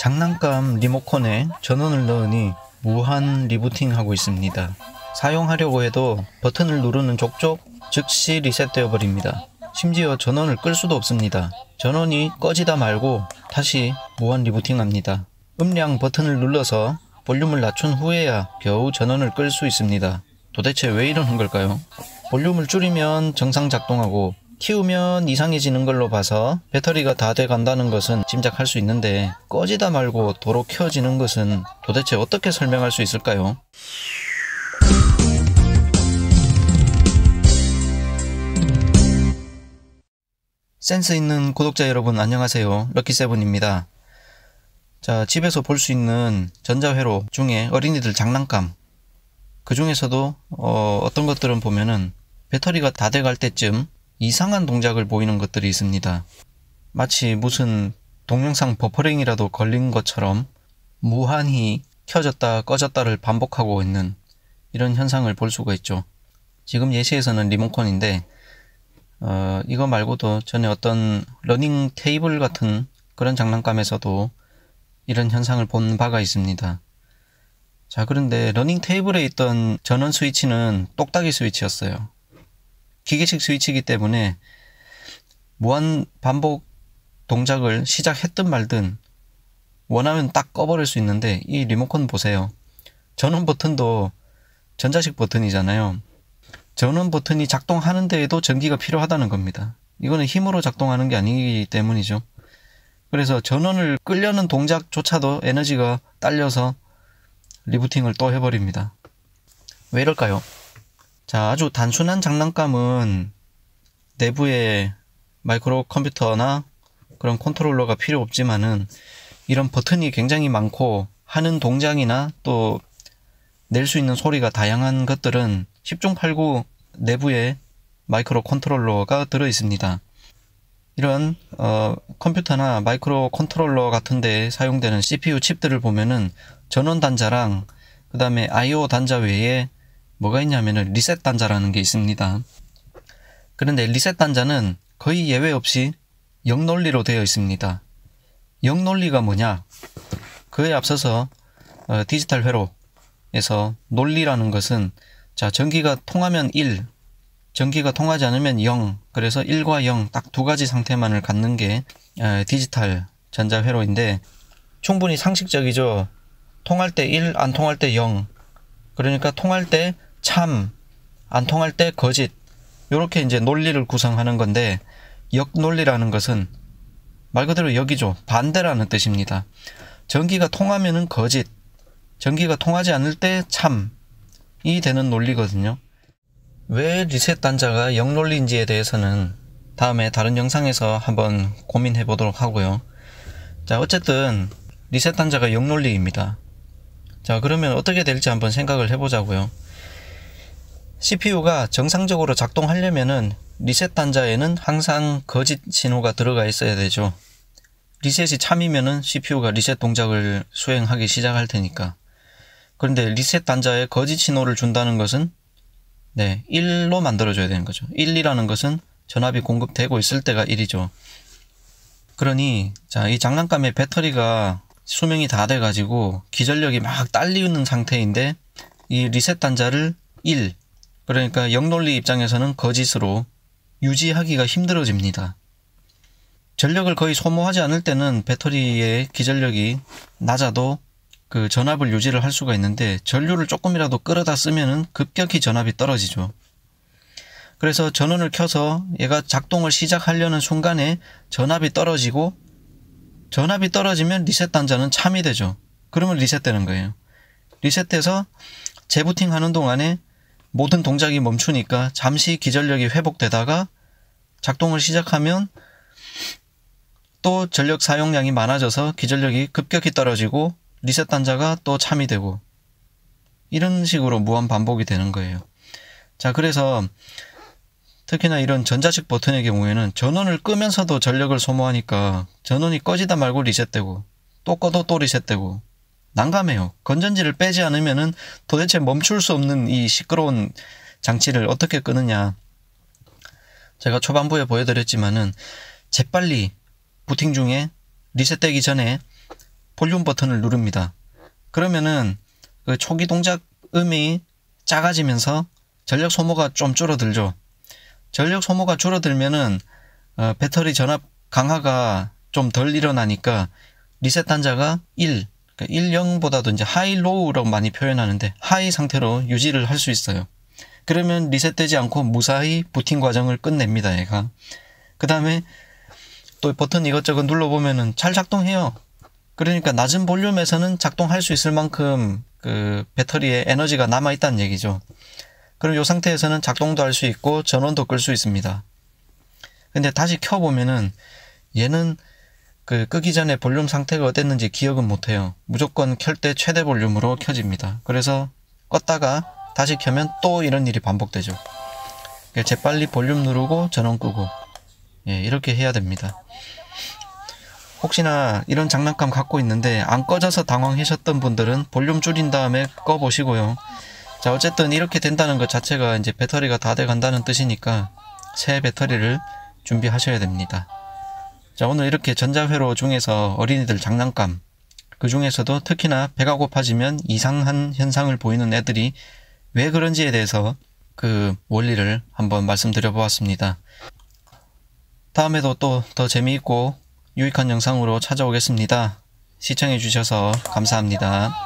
장난감 리모컨에 전원을 넣으니 무한 리부팅 하고 있습니다. 사용하려고 해도 버튼을 누르는 족족 즉시 리셋되어 버립니다. 심지어 전원을 끌 수도 없습니다. 전원이 꺼지다 말고 다시 무한 리부팅 합니다. 음량 버튼을 눌러서 볼륨을 낮춘 후에야 겨우 전원을 끌 수 있습니다. 도대체 왜 이러는 걸까요? 볼륨을 줄이면 정상 작동하고 키우면 이상해지는 걸로 봐서 배터리가 다 돼 간다는 것은 짐작할 수 있는데 꺼지다 말고 도로 켜지는 것은 도대체 어떻게 설명할 수 있을까요? 센스 있는 구독자 여러분 안녕하세요. 럭키세븐입니다. 자, 집에서 볼 수 있는 전자회로 중에 어린이들 장난감 그 중에서도 어떤 것들은 보면은 배터리가 다 돼갈 때쯤 이상한 동작을 보이는 것들이 있습니다. 마치 무슨 동영상 버퍼링이라도 걸린 것처럼 무한히 켜졌다 꺼졌다를 반복하고 있는 이런 현상을 볼 수가 있죠. 지금 예시에서는 리모컨인데 이거 말고도 전에 어떤 러닝 테이블 같은 그런 장난감에서도 이런 현상을 본 바가 있습니다. 자, 그런데 러닝 테이블에 있던 전원 스위치는 똑딱이 스위치였어요. 기계식 스위치이기 때문에 무한 반복 동작을 시작했든 말든 원하면 딱 꺼버릴 수 있는데 이 리모컨 보세요. 전원 버튼도 전자식 버튼이잖아요. 전원 버튼이 작동하는 데에도 전기가 필요하다는 겁니다. 이거는 힘으로 작동하는 게 아니기 때문이죠. 그래서 전원을 끌려는 동작조차도 에너지가 딸려서 리부팅을 또 해버립니다. 왜 이럴까요? 자, 아주 단순한 장난감은 내부에 마이크로 컴퓨터나 그런 컨트롤러가 필요 없지만은 이런 버튼이 굉장히 많고 하는 동작이나 또 낼 수 있는 소리가 다양한 것들은 10중 8구 내부에 마이크로 컨트롤러가 들어 있습니다. 이런 컴퓨터나 마이크로 컨트롤러 같은 데 사용되는 CPU 칩들을 보면은 전원 단자랑 그 다음에 I/O 단자 외에 뭐가 있냐면은 리셋 단자라는 게 있습니다. 그런데 리셋 단자는 거의 예외 없이 역논리로 되어 있습니다. 역논리가 뭐냐? 그에 앞서서 디지털 회로에서 논리라는 것은 자, 전기가 통하면 1, 전기가 통하지 않으면 0, 그래서 1과 0 딱 두 가지 상태만을 갖는 게 디지털 전자회로인데 충분히 상식적이죠. 통할 때 1, 안 통할 때 0. 그러니까 통할 때 참, 안 통할 때 거짓. 요렇게 이제 논리를 구성하는 건데 역논리라는 것은 말 그대로 역이죠. 반대라는 뜻입니다. 전기가 통하면은 거짓, 전기가 통하지 않을 때 참이 되는 논리거든요. 왜 리셋 단자가 역논리인지에 대해서는 다음에 다른 영상에서 한번 고민해 보도록 하고요. 자, 어쨌든 리셋 단자가 역논리입니다. 자, 그러면 어떻게 될지 한번 생각을 해보자고요. CPU가 정상적으로 작동하려면은 리셋 단자에는 항상 거짓 신호가 들어가 있어야 되죠. 리셋이 참이면은 CPU가 리셋 동작을 수행하기 시작할 테니까. 그런데 리셋 단자에 거짓 신호를 준다는 것은 1로 만들어줘야 되는 거죠. 1이라는 것은 전압이 공급되고 있을 때가 1이죠. 그러니 자, 이 장난감의 배터리가 수명이 다 돼가지고 기전력이 막 딸리는 상태인데 이 리셋 단자를 1, 그러니까 역논리 입장에서는 거짓으로 유지하기가 힘들어집니다. 전력을 거의 소모하지 않을 때는 배터리의 기전력이 낮아도 그 전압을 유지를 할 수가 있는데 전류를 조금이라도 끌어다 쓰면은 급격히 전압이 떨어지죠. 그래서 전원을 켜서 얘가 작동을 시작하려는 순간에 전압이 떨어지고 전압이 떨어지면 리셋 단자는 참이 되죠. 그러면 리셋되는 거예요. 리셋돼서 재부팅 하는 동안에 모든 동작이 멈추니까 잠시 기전력이 회복되다가 작동을 시작하면 또 전력 사용량이 많아져서 기전력이 급격히 떨어지고 리셋 단자가 또 참이 되고 이런 식으로 무한 반복이 되는 거예요. 자, 그래서 특히나 이런 전자식 버튼의 경우에는 전원을 끄면서도 전력을 소모하니까 전원이 꺼지다 말고 리셋되고 또 꺼도 또 리셋되고 난감해요. 건전지를 빼지 않으면은 도대체 멈출 수 없는 이 시끄러운 장치를 어떻게 끄느냐. 제가 초반부에 보여드렸지만은 재빨리 부팅 중에 리셋되기 전에 볼륨 버튼을 누릅니다. 그러면은 그 초기 동작 음이 작아지면서 전력 소모가 좀 줄어들죠. 전력 소모가 줄어들면은 배터리 전압 강화가 좀 덜 일어나니까 리셋 단자가 1, 그러니까 1, 0보다도 이제 하이, 로우라고 많이 표현하는데 하이 상태로 유지를 할 수 있어요. 그러면 리셋되지 않고 무사히 부팅 과정을 끝냅니다, 얘가. 그 다음에 또 버튼 이것저것 눌러보면은 잘 작동해요. 그러니까 낮은 볼륨에서는 작동할 수 있을 만큼 그 배터리에 에너지가 남아있다는 얘기죠. 그럼 이 상태에서는 작동도 할 수 있고 전원도 끌 수 있습니다. 근데 다시 켜보면은 얘는 그 끄기 전에 볼륨 상태가 어땠는지 기억은 못해요. 무조건 켤 때 최대 볼륨으로 켜집니다. 그래서 껐다가 다시 켜면 또 이런 일이 반복되죠. 재빨리 볼륨 누르고 전원 끄고, 예, 이렇게 해야 됩니다. 혹시나 이런 장난감 갖고 있는데 안 꺼져서 당황하셨던 분들은 볼륨 줄인 다음에 꺼 보시고요. 자, 어쨌든 이렇게 된다는 것 자체가 이제 배터리가 다 돼 간다는 뜻이니까 새 배터리를 준비하셔야 됩니다. 자, 오늘 이렇게 전자회로 중에서 어린이들 장난감, 그 중에서도 특히나 배가 고파지면 이상한 현상을 보이는 애들이 왜 그런지에 대해서 그 원리를 한번 말씀드려 보았습니다. 다음에도 또 더 재미있고 유익한 영상으로 찾아오겠습니다. 시청해 주셔서 감사합니다.